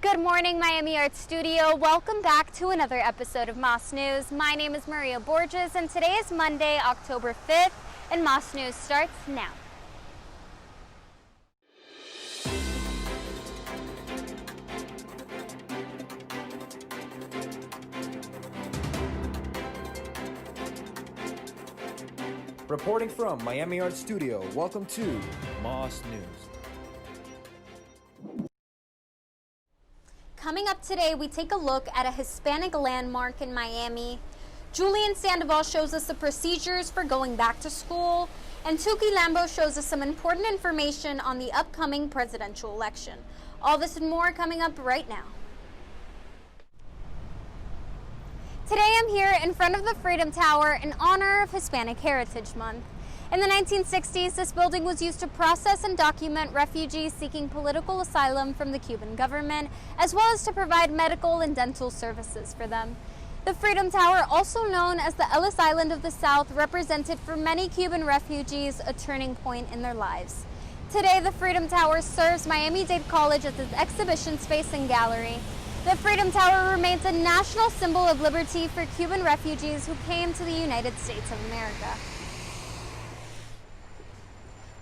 Good morning, Miami Art Studio. Welcome back to another episode of Moss News. My name is Maria Borges, and today is Monday, October 5th, and Moss News starts now. Reporting from Miami Art Studio, welcome to Moss News. Coming up today, we take a look at a Hispanic landmark in Miami. Julian Sandoval shows us the procedures for going back to school, and Tuki Lambo shows us some important information on the upcoming presidential election. All this and more coming up right now. Today I'm here in front of the Freedom Tower in honor of Hispanic Heritage Month. In the 1960s, this building was used to process and document refugees seeking political asylum from the Cuban government, as well as to provide medical and dental services for them. The Freedom Tower, also known as the Ellis Island of the South, represented for many Cuban refugees a turning point in their lives. Today, the Freedom Tower serves Miami-Dade College as its exhibition space and gallery. The Freedom Tower remains a national symbol of liberty for Cuban refugees who came to the United States of America.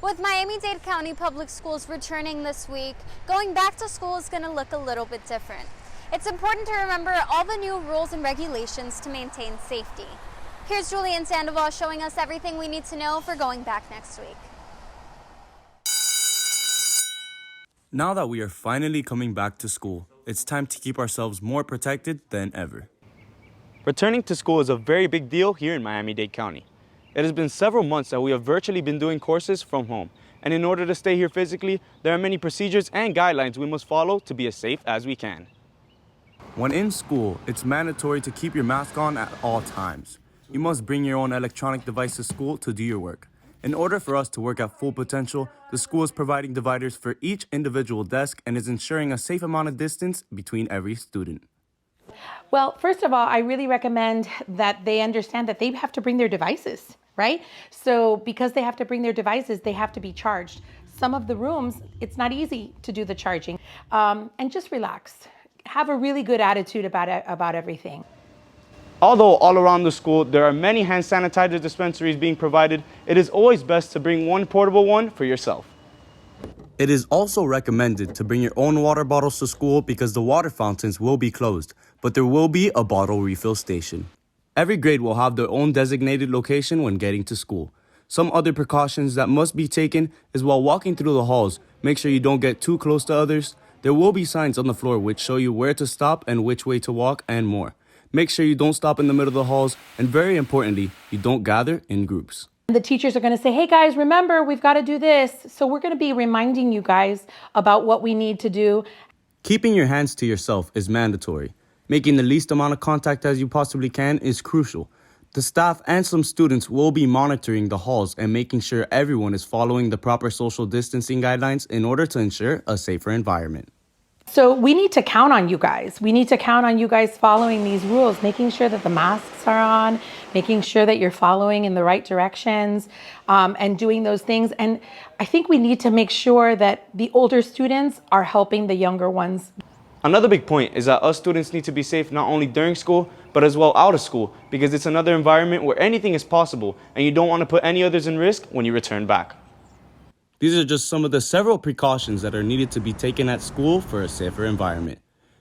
With Miami-Dade County Public Schools returning this week, going back to school is going to look a little bit different. It's important to remember all the new rules and regulations to maintain safety. Here's Julian Sandoval showing us everything we need to know for going back next week. Now that we are finally coming back to school, it's time to keep ourselves more protected than ever. Returning to school is a very big deal here in Miami-Dade County. It has been several months that we have virtually been doing courses from home, and in order to stay here physically, there are many procedures and guidelines we must follow to be as safe as we can. When in school, it's mandatory to keep your mask on at all times. You must bring your own electronic device to school to do your work. In order for us to work at full potential, the school is providing dividers for each individual desk and is ensuring a safe amount of distance between every student. Well, first of all, I really recommend that they understand that they have to bring their devices, right? So because they have to bring their devices, they have to be charged. Some of the rooms, it's not easy to do the charging. And just relax. Have a really good attitude about everything. Although all around the school there are many hand sanitizer dispensaries being provided, it is always best to bring one portable one for yourself. It is also recommended to bring your own water bottles to school because the water fountains will be closed, but there will be a bottle refill station. Every grade will have their own designated location when getting to school. Some other precautions that must be taken is while walking through the halls, make sure you don't get too close to others. There will be signs on the floor which show you where to stop and which way to walk and more. Make sure you don't stop in the middle of the halls, and very importantly, you don't gather in groups. The teachers are going to say, hey guys, remember, we've got to do this. So we're going to be reminding you guys about what we need to do. Keeping your hands to yourself is mandatory. Making the least amount of contact as you possibly can is crucial. The staff and some students will be monitoring the halls and making sure everyone is following the proper social distancing guidelines in order to ensure a safer environment. So we need to count on you guys. We need to count on you guys following these rules, making sure that the masks are on, making sure that you're following in the right directions, and doing those things. And I think we need to make sure that the older students are helping the younger ones. Another big point is that us students need to be safe not only during school, but as well out of school, because it's another environment where anything is possible, and you don't want to put any others in risk when you return back. These are just some of the several precautions that are needed to be taken at school for a safer environment.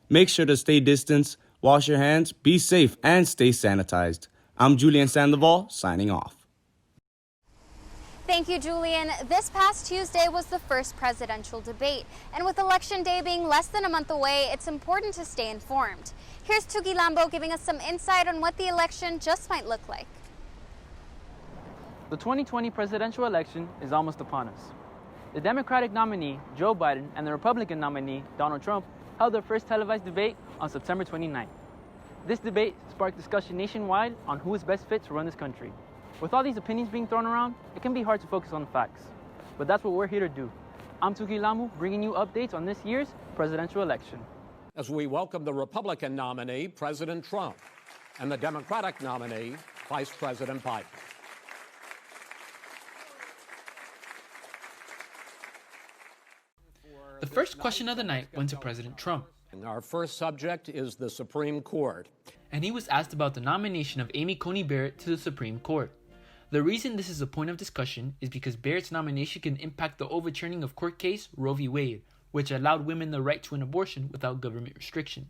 Make sure to stay distant, wash your hands, be safe, and stay sanitized. I'm Julian Sandoval, signing off. Thank you, Julian. This past Tuesday was the first presidential debate, and with Election Day being less than a month away, it's important to stay informed. Here's Tuki Lambo giving us some insight on what the election just might look like. The 2020 presidential election is almost upon us. The Democratic nominee, Joe Biden, and the Republican nominee, Donald Trump, held their first televised debate on September 29th. This debate sparked discussion nationwide on who is best fit to run this country. With all these opinions being thrown around, it can be hard to focus on the facts. But that's what we're here to do. I'm Tuki Lambo, bringing you updates on this year's presidential election. As we welcome the Republican nominee, President Trump, and the Democratic nominee, Vice President Biden. The first question of the night went to President Trump, Our first subject is the Supreme Court. And he was asked about the nomination of Amy Coney Barrett to the Supreme Court. The reason this is a point of discussion is because Barrett's nomination can impact the overturning of court case Roe v. Wade, which allowed women the right to an abortion without government restriction.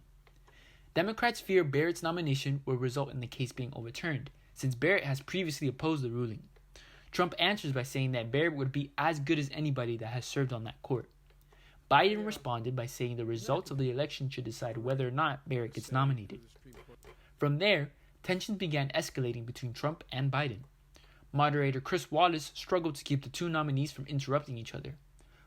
Democrats fear Barrett's nomination will result in the case being overturned, since Barrett has previously opposed the ruling. Trump answers by saying that Barrett would be as good as anybody that has served on that court. Biden responded by saying the results of the election should decide whether or not Barrett gets nominated. From there, tensions began escalating between Trump and Biden. Moderator Chris Wallace struggled to keep the two nominees from interrupting each other.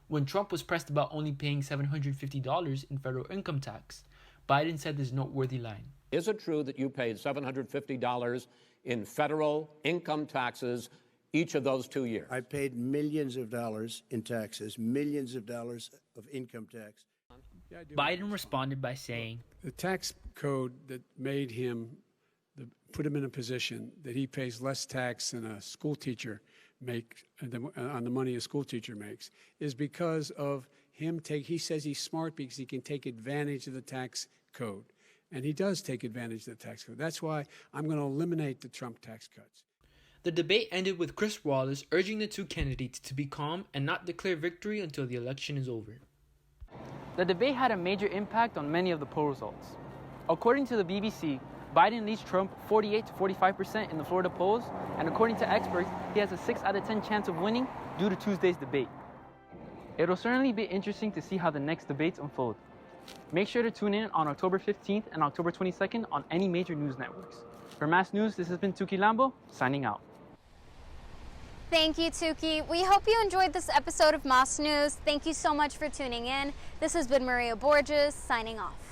When Trump was pressed about only paying $750 in federal income tax, Biden said this noteworthy line. Is it true that you paid $750 in federal income taxes each of those 2 years? I paid millions of dollars in taxes, millions of dollars of income tax. Biden responded by saying, the tax code that made him, put him in a position that he pays less tax than a school teacher on the money a school teacher makes, is because of him he says he's smart because he can take advantage of the tax code. And he does take advantage of the tax code. That's why I'm going to eliminate the Trump tax cuts. The debate ended with Chris Wallace urging the two candidates to be calm and not declare victory until the election is over. The debate had a major impact on many of the poll results. According to the BBC, Biden leads Trump 48 to 45% in the Florida polls, and according to experts, he has a 6 out of 10 chance of winning due to Tuesday's debate. It'll certainly be interesting to see how the next debates unfold. Make sure to tune in on October 15th and October 22nd on any major news networks. For Mass News, this has been Tuki Lambo, signing out. Thank you, Tuki. We hope you enjoyed this episode of Mas News. Thank you so much for tuning in. This has been Maria Borges, signing off.